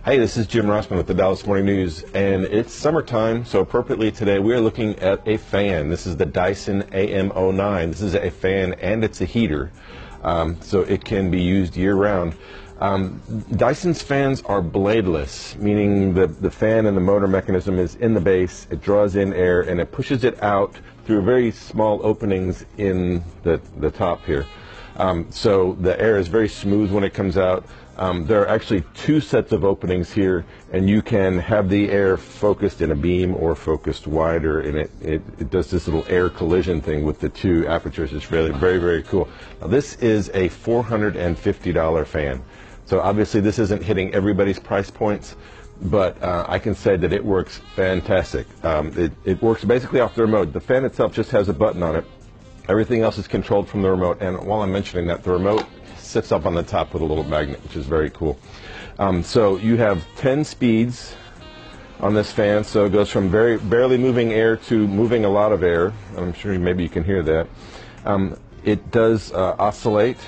Hey, this is Jim Rossman with the Dallas Morning News, and it's summertime, so appropriately today we are looking at a fan. This is the Dyson AM09. This is a fan and it's a heater, so it can be used year-round. Dyson's fans are bladeless, meaning the fan and the motor mechanism is in the base, it draws in air, and it pushes it out through very small openings in the top here. So the air is very smooth when it comes out. There are actually two sets of openings here, and you can have the air focused in a beam or focused wider, and it does this little air collision thing with the two apertures. It's really very cool. Now, this is a $450 fan, so obviously this isn't hitting everybody's price points, but I can say that it works fantastic. It works basically off the remote. The fan itself just has a button on it. Everything else is controlled from the remote, and while I'm mentioning that, the remote sits up on the top with a little magnet, which is very cool. So you have 10 speeds on this fan, so it goes from barely moving air to moving a lot of air. I'm sure maybe you can hear that. It does oscillate,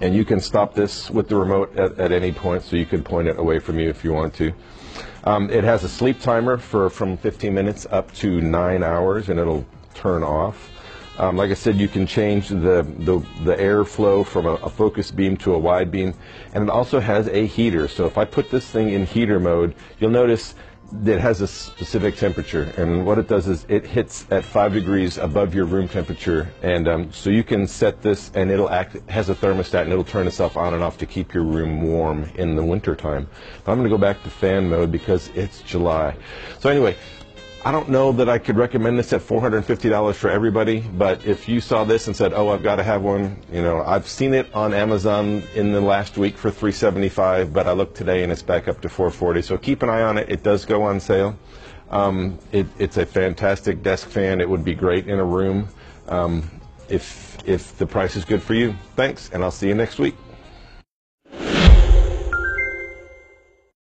and you can stop this with the remote at any point, so you can point it away from you if you want to. It has a sleep timer from 15 minutes up to 9 hours, and it'll turn off. Like I said, you can change the airflow from a focused beam to a wide beam, and it also has a heater. So if I put this thing in heater mode, you'll notice that it has a specific temperature, and what it does is it hits at 5 degrees above your room temperature, and so you can set this, and it'll has a thermostat, and it'll turn itself on and off to keep your room warm in the winter time. But I'm going to go back to fan mode because it's July. So anyway, I don't know that I could recommend this at $450 for everybody, but if you saw this and said, oh, I've got to have one, you know, I've seen it on Amazon in the last week for $375, but I looked today and it's back up to $440, so keep an eye on it. It does go on sale. It's a fantastic desk fan. It would be great in a room if the price is good for you. Thanks, and I'll see you next week.